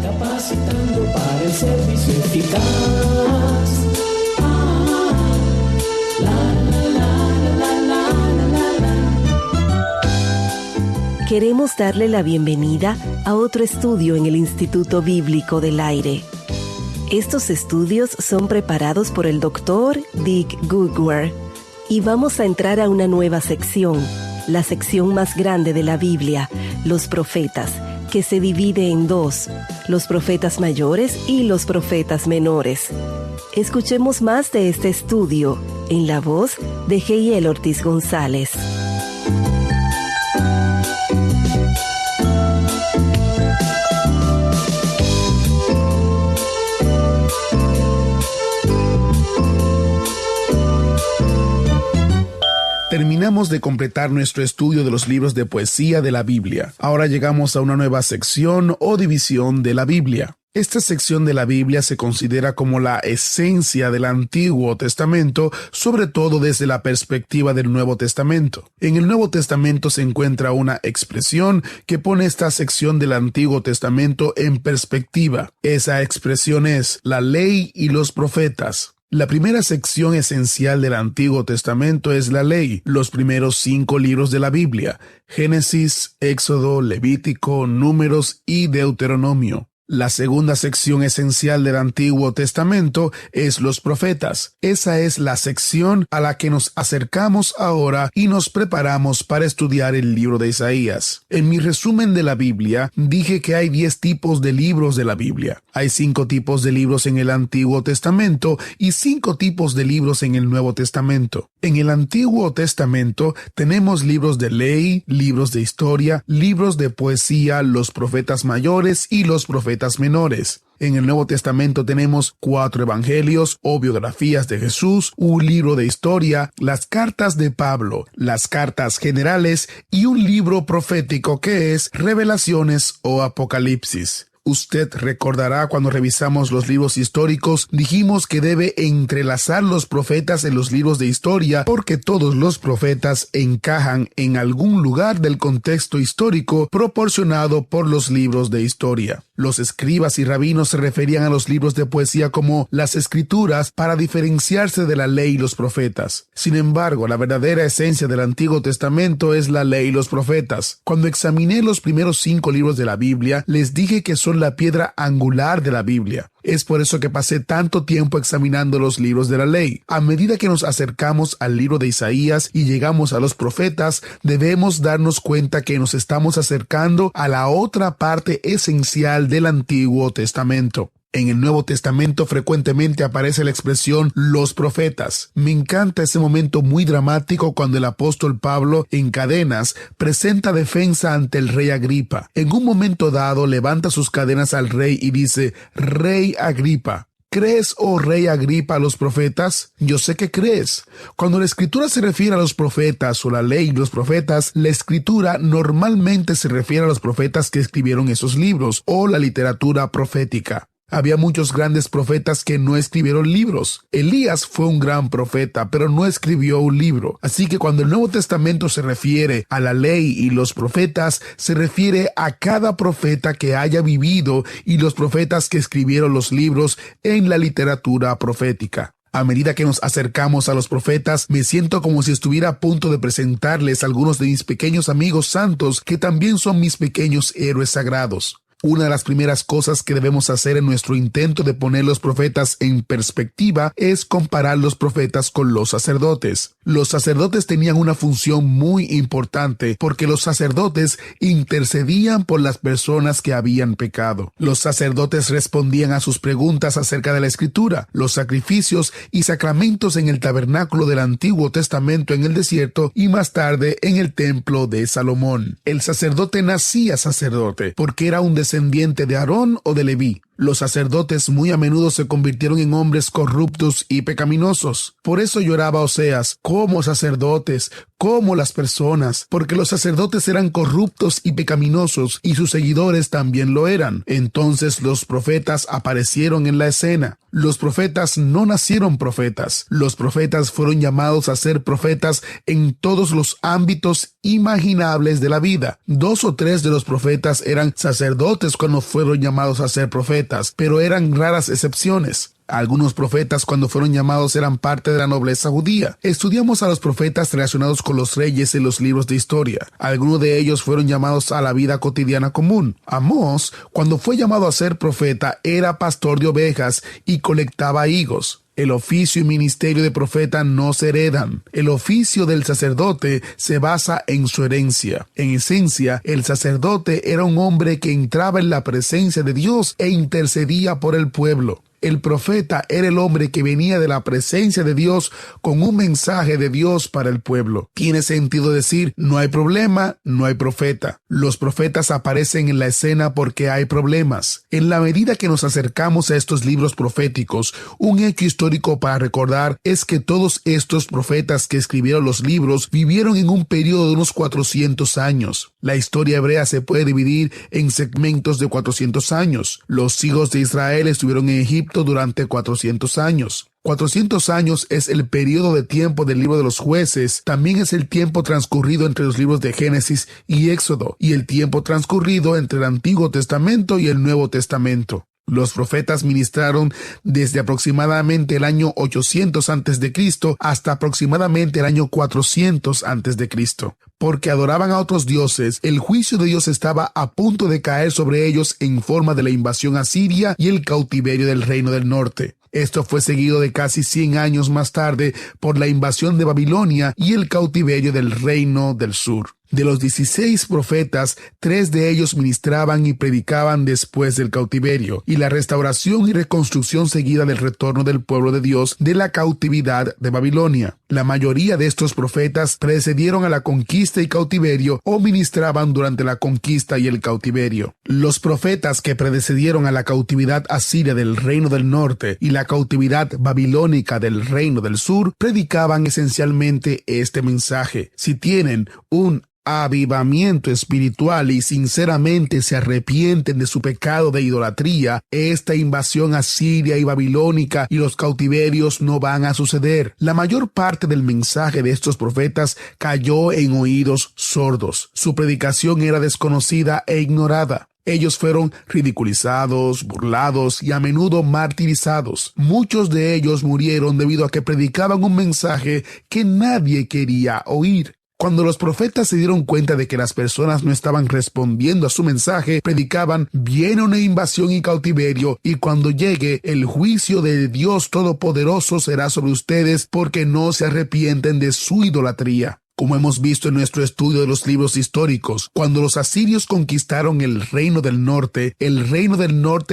Capacitando para el servicio eficaz. Queremos darle la bienvenida a otro estudio en el Instituto Bíblico del Aire. Estos estudios son preparados por el Dr. Dick Goodward y vamos a entrar a una nueva sección, la sección más grande de la Biblia, los profetas, que se divide en dos, los profetas mayores y los profetas menores. Escuchemos más de este estudio en la voz de Heiel Ortiz González. Terminamos de completar nuestro estudio de los libros de poesía de la Biblia. Ahora llegamos a una nueva sección o división de la Biblia. Esta sección de la Biblia se considera como la esencia del Antiguo Testamento, sobre todo desde la perspectiva del Nuevo Testamento. En el Nuevo Testamento se encuentra una expresión que pone esta sección del Antiguo Testamento en perspectiva. Esa expresión es la ley y los profetas. La primera sección esencial del Antiguo Testamento es la ley, los primeros 5 libros de la Biblia: Génesis, Éxodo, Levítico, Números y Deuteronomio. La segunda sección esencial del Antiguo Testamento es los profetas. Esa es la sección a la que nos acercamos ahora y nos preparamos para estudiar el libro de Isaías. En mi resumen de la Biblia, dije que hay 10 tipos de libros de la Biblia. Hay 5 tipos de libros en el Antiguo Testamento y 5 tipos de libros en el Nuevo Testamento. En el Antiguo Testamento tenemos libros de ley, libros de historia, libros de poesía, los profetas mayores y los profetas menores. En el Nuevo Testamento tenemos 4 evangelios o biografías de Jesús, un libro de historia, las cartas de Pablo, las cartas generales y un libro profético que es Revelaciones o Apocalipsis. Usted recordará cuando revisamos los libros históricos, dijimos que debe entrelazar los profetas en los libros de historia porque todos los profetas encajan en algún lugar del contexto histórico proporcionado por los libros de historia. Los escribas y rabinos se referían a los libros de poesía como las escrituras para diferenciarse de la ley y los profetas. Sin embargo, la verdadera esencia del Antiguo Testamento es la ley y los profetas. Cuando examiné los primeros 5 libros de la Biblia, les dije que son la piedra angular de la Biblia. Es por eso que pasé tanto tiempo examinando los libros de la ley. A medida que nos acercamos al libro de Isaías y llegamos a los profetas, debemos darnos cuenta que nos estamos acercando a la otra parte esencial del Antiguo Testamento. En el Nuevo Testamento frecuentemente aparece la expresión los profetas. Me encanta ese momento muy dramático cuando el apóstol Pablo, en cadenas, presenta defensa ante el rey Agripa. En un momento dado levanta sus cadenas al rey y dice: Rey Agripa, ¿crees, oh rey Agripa, a los profetas? Yo sé que crees. Cuando la escritura se refiere a los profetas o la ley y los profetas, la escritura normalmente se refiere a los profetas que escribieron esos libros o la literatura profética. Había muchos grandes profetas que no escribieron libros. Elías fue un gran profeta, pero no escribió un libro. Así que cuando el Nuevo Testamento se refiere a la ley y los profetas, se refiere a cada profeta que haya vivido y los profetas que escribieron los libros en la literatura profética. A medida que nos acercamos a los profetas, me siento como si estuviera a punto de presentarles a algunos de mis pequeños amigos santos que también son mis pequeños héroes sagrados. Una de las primeras cosas que debemos hacer en nuestro intento de poner los profetas en perspectiva es comparar los profetas con los sacerdotes. Los sacerdotes tenían una función muy importante porque los sacerdotes intercedían por las personas que habían pecado. Los sacerdotes respondían a sus preguntas acerca de la Escritura, los sacrificios y sacramentos en el tabernáculo del Antiguo Testamento en el desierto y más tarde en el templo de Salomón. El sacerdote nacía sacerdote porque era un descendiente de Aarón o de Leví. Los sacerdotes muy a menudo se convirtieron en hombres corruptos y pecaminosos. Por eso lloraba Oseas, como sacerdotes, como las personas, porque los sacerdotes eran corruptos y pecaminosos, y sus seguidores también lo eran. Entonces los profetas aparecieron en la escena. Los profetas no nacieron profetas. Los profetas fueron llamados a ser profetas en todos los ámbitos imaginables de la vida. 2 o 3 de los profetas eran sacerdotes cuando fueron llamados a ser profetas, pero eran raras excepciones. Algunos profetas, cuando fueron llamados, eran parte de la nobleza judía. Estudiamos a los profetas relacionados con los reyes en los libros de historia. Algunos de ellos fueron llamados a la vida cotidiana común. Amós, cuando fue llamado a ser profeta, era pastor de ovejas y colectaba higos. El oficio y ministerio de profeta no se heredan. El oficio del sacerdote se basa en su herencia. En esencia, el sacerdote era un hombre que entraba en la presencia de Dios e intercedía por el pueblo. El profeta era el hombre que venía de la presencia de Dios con un mensaje de Dios para el pueblo. Tiene sentido decir, no hay problema, no hay profeta. Los profetas aparecen en la escena porque hay problemas. En la medida que nos acercamos a estos libros proféticos, un hecho histórico para recordar es que todos estos profetas que escribieron los libros vivieron en un periodo de unos 400 años. La historia hebrea se puede dividir en segmentos de 400 años. Los hijos de Israel estuvieron en Egipto durante 400 años. 400 años es el periodo de tiempo del libro de los jueces. También es el tiempo transcurrido entre los libros de Génesis y Éxodo, y el tiempo transcurrido entre el Antiguo Testamento y el Nuevo Testamento. Los profetas ministraron desde aproximadamente el año 800 a.C. hasta aproximadamente el año 400 a.C. Porque adoraban a otros dioses, el juicio de Dios estaba a punto de caer sobre ellos en forma de la invasión asiria y el cautiverio del reino del norte. Esto fue seguido de casi 100 años más tarde por la invasión de Babilonia y el cautiverio del reino del sur. De los 16 profetas, 3 de ellos ministraban y predicaban después del cautiverio y la restauración y reconstrucción seguida del retorno del pueblo de Dios de la cautividad de Babilonia. La mayoría de estos profetas precedieron a la conquista y cautiverio o ministraban durante la conquista y el cautiverio. Los profetas que precedieron a la cautividad asiria del reino del norte y la cautividad babilónica del reino del sur predicaban esencialmente este mensaje. Si tienen un avivamiento espiritual y sinceramente se arrepienten de su pecado de idolatría, esta invasión asiria y babilónica y los cautiverios no van a suceder. La mayor parte del mensaje de estos profetas cayó en oídos sordos. Su predicación era desconocida e ignorada. Ellos fueron ridiculizados, burlados y a menudo martirizados. Muchos de ellos murieron debido a que predicaban un mensaje que nadie quería oír. Cuando los profetas se dieron cuenta de que las personas no estaban respondiendo a su mensaje, predicaban: viene una invasión y cautiverio, y cuando llegue, el juicio de Dios Todopoderoso será sobre ustedes porque no se arrepienten de su idolatría. Como hemos visto en nuestro estudio de los libros históricos, cuando los asirios conquistaron el reino del norte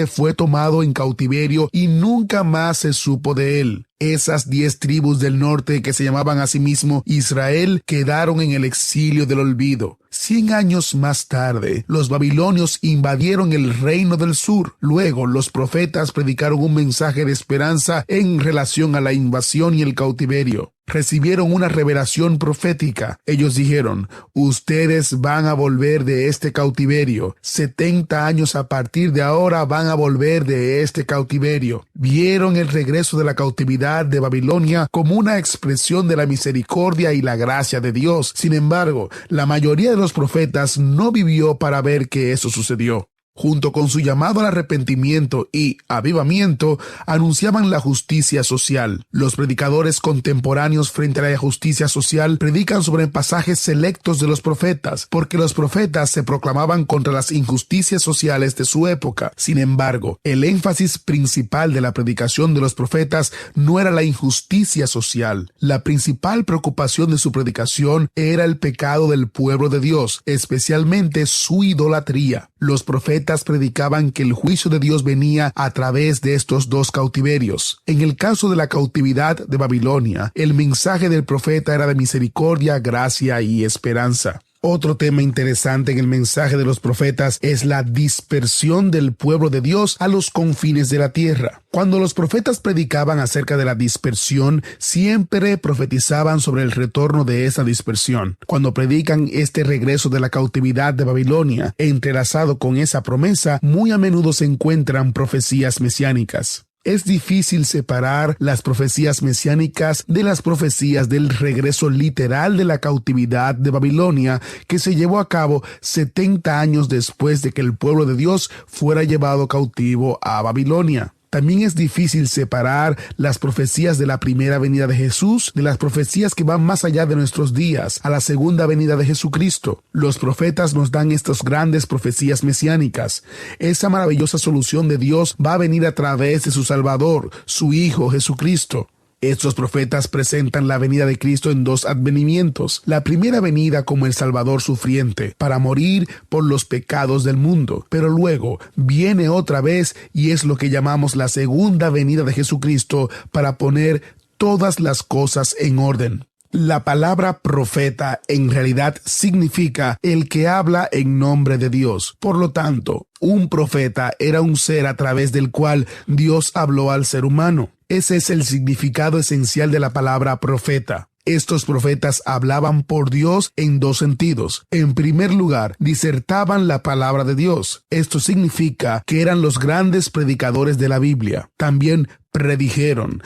fue tomado en cautiverio y nunca más se supo de él. Esas 10 tribus del norte, que se llamaban a sí mismo Israel, quedaron en el exilio del olvido. 100 años más tarde, los babilonios invadieron el reino del sur. Luego, los profetas predicaron un mensaje de esperanza en relación a la invasión y el cautiverio. Recibieron una revelación profética. Ellos dijeron: ustedes van a volver de este cautiverio. 70 años a partir de ahora van a volver de este cautiverio. Vieron el regreso de la cautividad de Babilonia como una expresión de la misericordia y la gracia de Dios. Sin embargo, la mayoría de los profetas no vivió para ver que eso sucedió. Junto con su llamado al arrepentimiento y avivamiento, anunciaban la justicia social. Los predicadores contemporáneos frente a la justicia social predican sobre pasajes selectos de los profetas, porque los profetas se proclamaban contra las injusticias sociales de su época. Sin embargo, el énfasis principal de la predicación de los profetas no era la injusticia social. La principal preocupación de su predicación era el pecado del pueblo de Dios, especialmente su idolatría. Los profetas predicaban que el juicio de Dios venía a través de estos 2 cautiverios. En el caso de la cautividad de Babilonia, el mensaje del profeta era de misericordia, gracia y esperanza. Otro tema interesante en el mensaje de los profetas es la dispersión del pueblo de Dios a los confines de la tierra. Cuando los profetas predicaban acerca de la dispersión, siempre profetizaban sobre el retorno de esa dispersión. Cuando predican este regreso de la cautividad de Babilonia, entrelazado con esa promesa, muy a menudo se encuentran profecías mesiánicas. Es difícil separar las profecías mesiánicas de las profecías del regreso literal de la cautividad de Babilonia que se llevó a cabo 70 años después de que el pueblo de Dios fuera llevado cautivo a Babilonia. También es difícil separar las profecías de la primera venida de Jesús de las profecías que van más allá de nuestros días, a la segunda venida de Jesucristo. Los profetas nos dan estas grandes profecías mesiánicas. Esa maravillosa solución de Dios va a venir a través de su Salvador, su Hijo Jesucristo. Estos profetas presentan la venida de Cristo en dos advenimientos. La primera venida como el Salvador sufriente, para morir por los pecados del mundo. Pero luego viene otra vez y es lo que llamamos la segunda venida de Jesucristo para poner todas las cosas en orden. La palabra profeta en realidad significa el que habla en nombre de Dios. Por lo tanto, un profeta era un ser a través del cual Dios habló al ser humano. Ese es el significado esencial de la palabra profeta. Estos profetas hablaban por Dios en dos sentidos. En primer lugar, disertaban la palabra de Dios. Esto significa que eran los grandes predicadores de la Biblia. También predijeron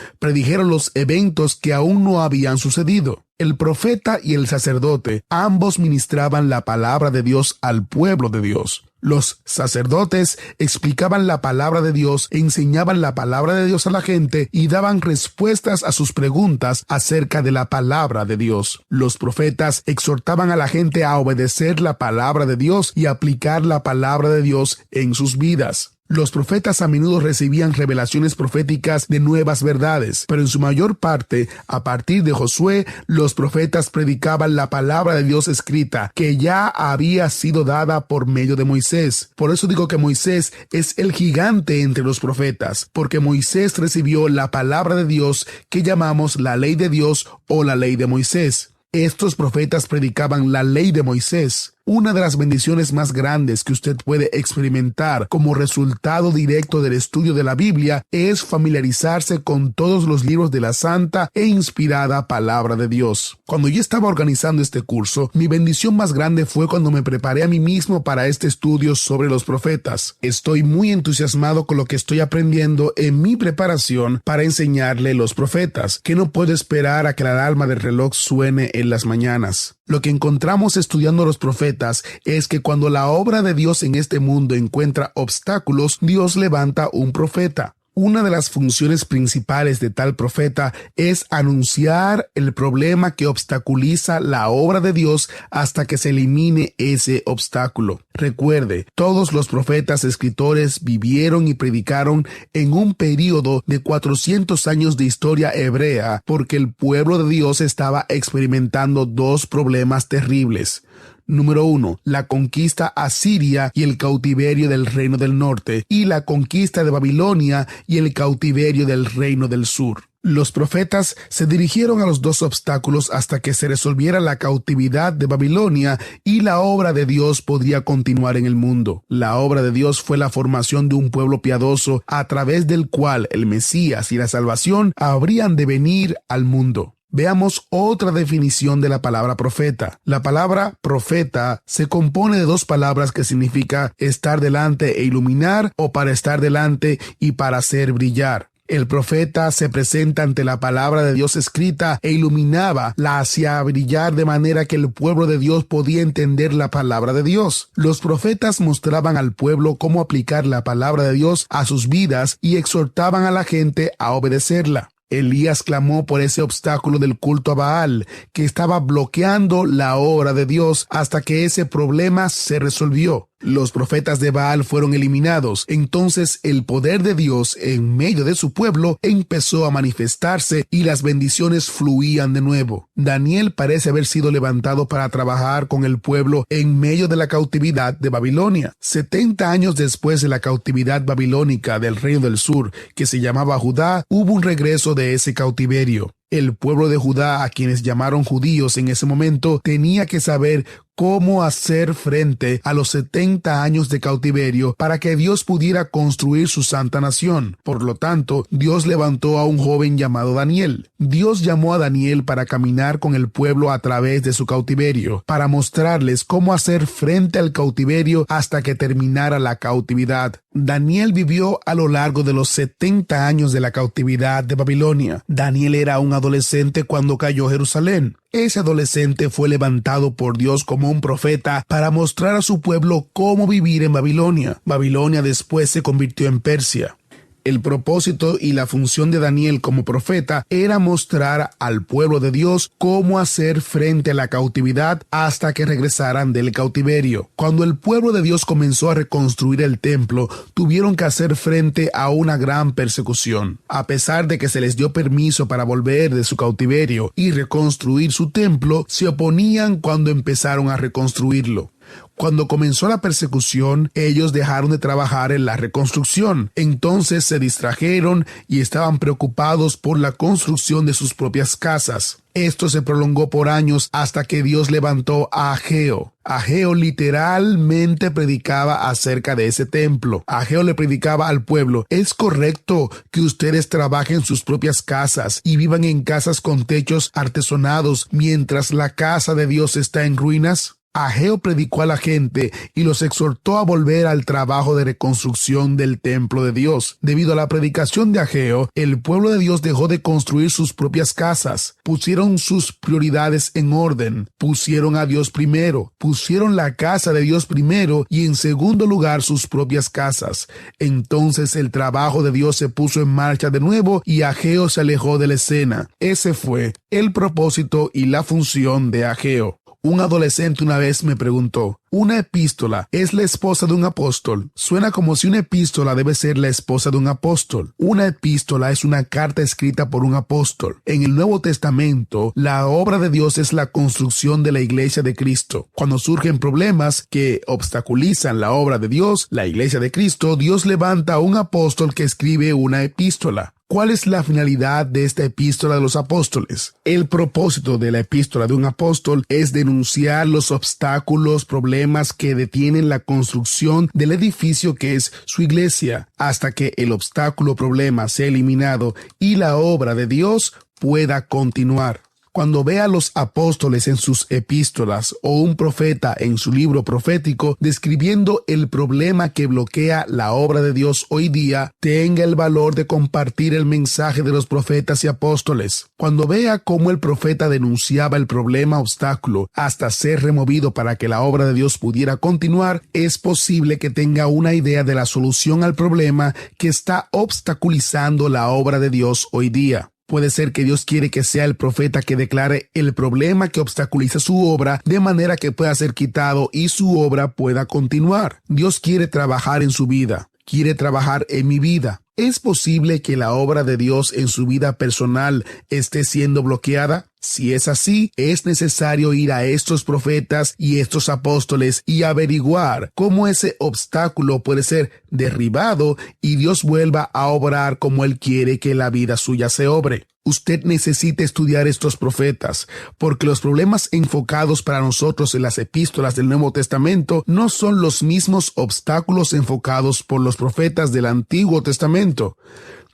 los eventos que aún no habían sucedido. El profeta y el sacerdote ambos ministraban la palabra de Dios al pueblo de Dios. Los sacerdotes explicaban la palabra de Dios, enseñaban la palabra de Dios a la gente y daban respuestas a sus preguntas acerca de la palabra de Dios. Los profetas exhortaban a la gente a obedecer la palabra de Dios y aplicar la palabra de Dios en sus vidas. Los profetas a menudo recibían revelaciones proféticas de nuevas verdades, pero en su mayor parte, a partir de Josué, los profetas predicaban la palabra de Dios escrita, que ya había sido dada por medio de Moisés. Por eso digo que Moisés es el gigante entre los profetas, porque Moisés recibió la palabra de Dios que llamamos la ley de Dios o la ley de Moisés. Estos profetas predicaban la ley de Moisés. Una de las bendiciones más grandes que usted puede experimentar como resultado directo del estudio de la Biblia es familiarizarse con todos los libros de la santa e inspirada palabra de Dios. Cuando yo estaba organizando este curso, mi bendición más grande fue cuando me preparé a mí mismo para este estudio sobre los profetas. Estoy muy entusiasmado con lo que estoy aprendiendo en mi preparación para enseñarle los profetas, que no puedo esperar a que la alarma del reloj suene en las mañanas. Lo que encontramos estudiando los profetas es que cuando la obra de Dios en este mundo encuentra obstáculos, Dios levanta un profeta. Una de las funciones principales de tal profeta es anunciar el problema que obstaculiza la obra de Dios hasta que se elimine ese obstáculo. Recuerde, todos los profetas escritores vivieron y predicaron en un período de 400 años de historia hebrea, porque el pueblo de Dios estaba experimentando dos problemas terribles. Número 1, la conquista asiria y el cautiverio del reino del norte, y la conquista de Babilonia y el cautiverio del reino del sur. Los profetas se dirigieron a los dos obstáculos hasta que se resolviera la cautividad de Babilonia y la obra de Dios podría continuar en el mundo. La obra de Dios fue la formación de un pueblo piadoso a través del cual el Mesías y la salvación habrían de venir al mundo. Veamos otra definición de la palabra profeta. La palabra profeta se compone de dos palabras que significa estar delante e iluminar, o para estar delante y para hacer brillar. El profeta se presenta ante la palabra de Dios escrita e iluminaba, la hacía brillar de manera que el pueblo de Dios podía entender la palabra de Dios. Los profetas mostraban al pueblo cómo aplicar la palabra de Dios a sus vidas y exhortaban a la gente a obedecerla. Elías clamó por ese obstáculo del culto a Baal, que estaba bloqueando la obra de Dios hasta que ese problema se resolvió. Los profetas de Baal fueron eliminados. Entonces el poder de Dios en medio de su pueblo empezó a manifestarse y las bendiciones fluían de nuevo. Daniel parece haber sido levantado para trabajar con el pueblo en medio de la cautividad de Babilonia. 70 años después de la cautividad babilónica del reino del sur, que se llamaba Judá, hubo un regreso de ese cautiverio. El pueblo de Judá, a quienes llamaron judíos en ese momento, tenía que saber cómo hacer frente a los 70 años de cautiverio para que Dios pudiera construir su santa nación. Por lo tanto, Dios levantó a un joven llamado Daniel. Dios llamó a Daniel para caminar con el pueblo a través de su cautiverio, para mostrarles cómo hacer frente al cautiverio hasta que terminara la cautividad. Daniel vivió a lo largo de los 70 años de la cautividad de Babilonia. Daniel era un adolescente cuando cayó Jerusalén. Ese adolescente fue levantado por Dios como un profeta para mostrar a su pueblo cómo vivir en Babilonia. Babilonia después se convirtió en Persia. El propósito y la función de Daniel como profeta era mostrar al pueblo de Dios cómo hacer frente a la cautividad hasta que regresaran del cautiverio. Cuando el pueblo de Dios comenzó a reconstruir el templo, tuvieron que hacer frente a una gran persecución. A pesar de que se les dio permiso para volver de su cautiverio y reconstruir su templo, se oponían cuando empezaron a reconstruirlo. Cuando comenzó la persecución, ellos dejaron de trabajar en la reconstrucción. Entonces se distrajeron y estaban preocupados por la construcción de sus propias casas. Esto se prolongó por años hasta que Dios levantó a Ageo. Ageo literalmente predicaba acerca de ese templo. Ageo le predicaba al pueblo: es correcto que ustedes trabajen sus propias casas y vivan en casas con techos artesonados mientras la casa de Dios está en ruinas. Ageo predicó a la gente y los exhortó a volver al trabajo de reconstrucción del templo de Dios. Debido a la predicación de Ageo, el pueblo de Dios dejó de construir sus propias casas. Pusieron sus prioridades en orden. Pusieron a Dios primero. Pusieron la casa de Dios primero y en segundo lugar sus propias casas. Entonces el trabajo de Dios se puso en marcha de nuevo y Ageo se alejó de la escena. Ese fue el propósito y la función de Ageo. Un adolescente una vez me preguntó: ¿una epístola es la esposa de un apóstol? Suena como si una epístola debe ser la esposa de un apóstol. Una epístola es una carta escrita por un apóstol. En el Nuevo Testamento, la obra de Dios es la construcción de la iglesia de Cristo. Cuando surgen problemas que obstaculizan la obra de Dios, la iglesia de Cristo, Dios levanta a un apóstol que escribe una epístola. ¿Cuál es la finalidad de esta epístola de los apóstoles? El propósito de la epístola de un apóstol es denunciar los obstáculos, problemas que detienen la construcción del edificio que es su iglesia, hasta que el obstáculo o problema sea eliminado y la obra de Dios pueda continuar. Cuando vea a los apóstoles en sus epístolas o un profeta en su libro profético describiendo el problema que bloquea la obra de Dios hoy día, tenga el valor de compartir el mensaje de los profetas y apóstoles. Cuando vea cómo el profeta denunciaba el problema obstáculo hasta ser removido para que la obra de Dios pudiera continuar, es posible que tenga una idea de la solución al problema que está obstaculizando la obra de Dios hoy día. Puede ser que Dios quiere que sea el profeta que declare el problema que obstaculiza su obra de manera que pueda ser quitado y su obra pueda continuar. Dios quiere trabajar en su vida, quiere trabajar en mi vida. ¿Es posible que la obra de Dios en su vida personal esté siendo bloqueada? Si es así, es necesario ir a estos profetas y estos apóstoles y averiguar cómo ese obstáculo puede ser derribado y Dios vuelva a obrar como Él quiere que la vida suya se obre. Usted necesita estudiar estos profetas, porque los problemas enfocados para nosotros en las epístolas del Nuevo Testamento no son los mismos obstáculos enfocados por los profetas del Antiguo Testamento.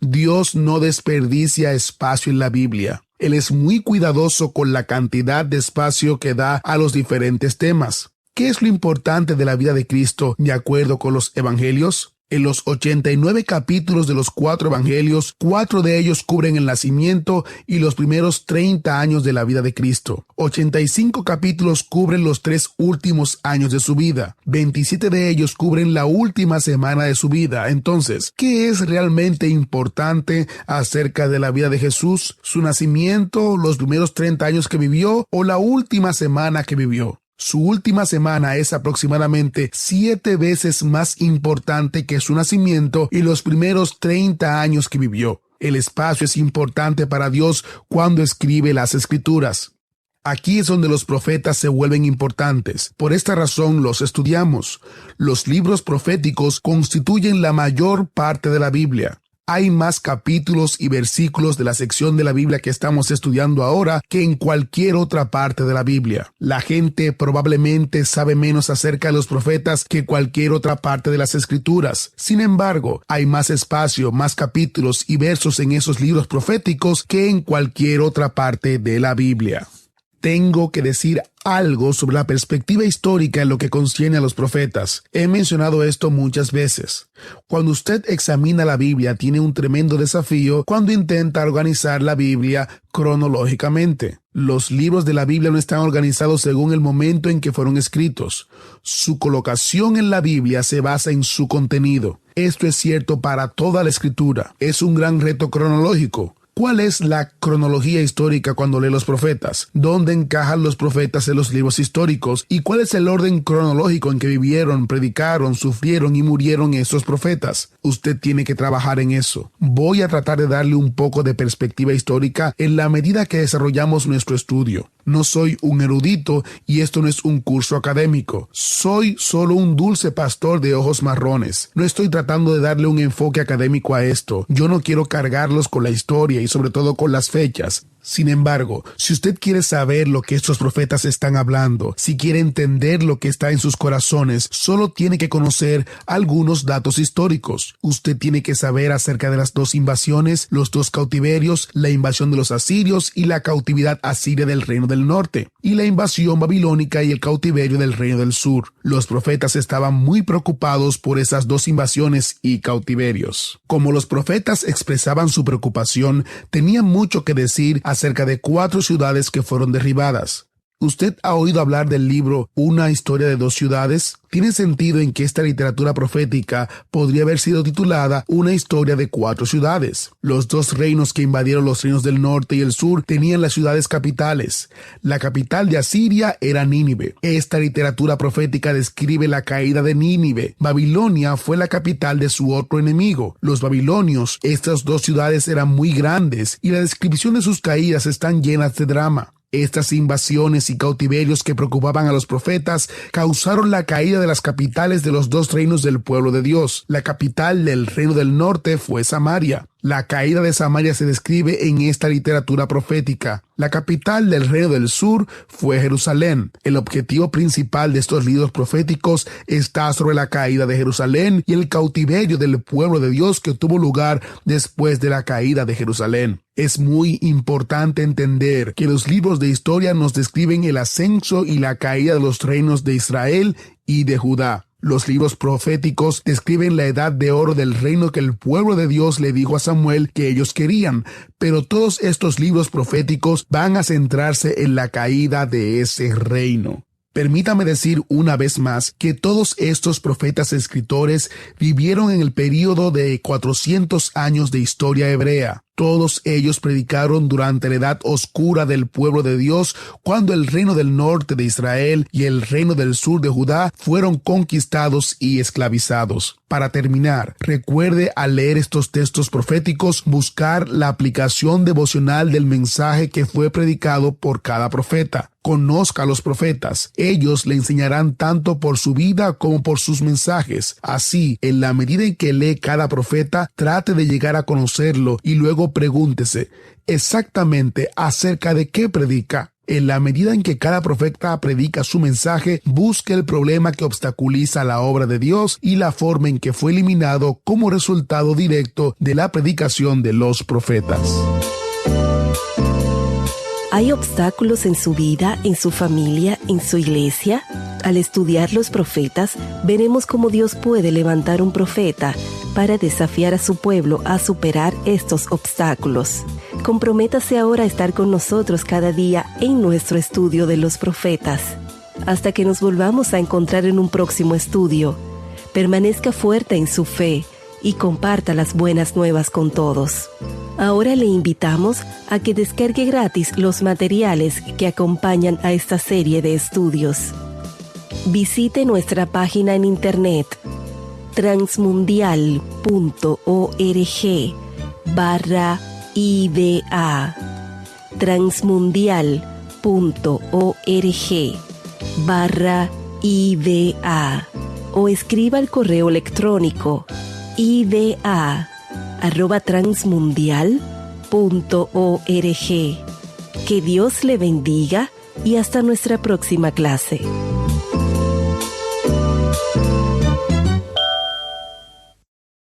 Dios no desperdicia espacio en la Biblia. Él es muy cuidadoso con la cantidad de espacio que da a los diferentes temas. ¿Qué es lo importante de la vida de Cristo de acuerdo con los evangelios? En los 89 capítulos de los 4 evangelios, 4 de ellos cubren el nacimiento y los primeros 30 años de la vida de Cristo. 85 capítulos cubren los 3 últimos años de su vida. 27 de ellos cubren la última semana de su vida. Entonces, ¿qué es realmente importante acerca de la vida de Jesús? ¿Su nacimiento, los primeros 30 años que vivió o la última semana que vivió? Su última semana es aproximadamente 7 veces más importante que su nacimiento y los primeros 30 años que vivió. El espacio es importante para Dios cuando escribe las Escrituras. Aquí es donde los profetas se vuelven importantes. Por esta razón los estudiamos. Los libros proféticos constituyen la mayor parte de la Biblia. Hay más capítulos y versículos de la sección de la Biblia que estamos estudiando ahora que en cualquier otra parte de la Biblia. La gente probablemente sabe menos acerca de los profetas que cualquier otra parte de las Escrituras. Sin embargo, hay más espacio, más capítulos y versos en esos libros proféticos que en cualquier otra parte de la Biblia. Tengo que decir algo sobre la perspectiva histórica en lo que concierne a los profetas. He mencionado esto muchas veces. Cuando usted examina la Biblia, tiene un tremendo desafío cuando intenta organizar la Biblia cronológicamente. Los libros de la Biblia no están organizados según el momento en que fueron escritos. Su colocación en la Biblia se basa en su contenido. Esto es cierto para toda la Escritura. Es un gran reto cronológico. ¿Cuál es la cronología histórica cuando lee los profetas? ¿Dónde encajan los profetas en los libros históricos? ¿Y cuál es el orden cronológico en que vivieron, predicaron, sufrieron y murieron estos profetas? Usted tiene que trabajar en eso. Voy a tratar de darle un poco de perspectiva histórica en la medida que desarrollamos nuestro estudio. No soy un erudito y esto no es un curso académico. Soy solo un dulce pastor de ojos marrones. No estoy tratando de darle un enfoque académico a esto. Yo no quiero cargarlos con la historia y sobre todo con las fechas. Sin embargo, si usted quiere saber lo que estos profetas están hablando, si quiere entender lo que está en sus corazones, solo tiene que conocer algunos datos históricos. Usted tiene que saber acerca de las 2 invasiones, los 2 cautiverios, la invasión de los asirios y la cautividad asiria del reino del norte, y la invasión babilónica y el cautiverio del reino del sur. Los profetas estaban muy preocupados por esas 2 invasiones y cautiverios. Como los profetas expresaban su preocupación, tenían mucho que decir acerca de 4 ciudades que fueron derribadas. ¿Usted ha oído hablar del libro Una historia de 2 ciudades? Tiene sentido en que esta literatura profética podría haber sido titulada Una historia de 4 ciudades. Los 2 reinos que invadieron los reinos del norte y el sur tenían las ciudades capitales. La capital de Asiria era Nínive. Esta literatura profética describe la caída de Nínive. Babilonia fue la capital de su otro enemigo, los babilonios. Estas 2 ciudades eran muy grandes y la descripción de sus caídas están llenas de drama. Estas invasiones y cautiverios que preocupaban a los profetas causaron la caída de las capitales de los 2 reinos del pueblo de Dios. La capital del reino del norte fue Samaria. La caída de Samaria se describe en esta literatura profética. La capital del reino del sur fue Jerusalén. El objetivo principal de estos libros proféticos está sobre la caída de Jerusalén y el cautiverio del pueblo de Dios que tuvo lugar después de la caída de Jerusalén. Es muy importante entender que los libros de historia nos describen el ascenso y la caída de los reinos de Israel y de Judá. Los libros proféticos describen la edad de oro del reino que el pueblo de Dios le dijo a Samuel que ellos querían, pero todos estos libros proféticos van a centrarse en la caída de ese reino. Permítame decir una vez más que todos estos profetas escritores vivieron en el período de 400 años de historia hebrea. Todos ellos predicaron durante la edad oscura del pueblo de Dios, cuando el reino del norte de Israel y el reino del sur de Judá fueron conquistados y esclavizados. Para terminar, recuerde al leer estos textos proféticos buscar la aplicación devocional del mensaje que fue predicado por cada profeta. Conozca a los profetas. Ellos le enseñarán tanto por su vida como por sus mensajes. Así, en la medida en que lee cada profeta, trate de llegar a conocerlo y luego pregúntese exactamente acerca de qué predica. En la medida en que cada profeta predica su mensaje, busque el problema que obstaculiza la obra de Dios y la forma en que fue eliminado como resultado directo de la predicación de los profetas. ¿Hay obstáculos en su vida, en su familia, en su iglesia? Al estudiar los profetas, veremos cómo Dios puede levantar un profeta para desafiar a su pueblo a superar estos obstáculos. Comprométase ahora a estar con nosotros cada día en nuestro estudio de los profetas. Hasta que nos volvamos a encontrar en un próximo estudio, permanezca fuerte en su fe y comparta las buenas nuevas con todos. Ahora le invitamos a que descargue gratis los materiales que acompañan a esta serie de estudios. Visite nuestra página en internet transmundial.org/IBA transmundial.org/IBA o escriba al correo electrónico iba@transmundial.org. info@transmundial.org. Que Dios le bendiga y hasta nuestra próxima clase.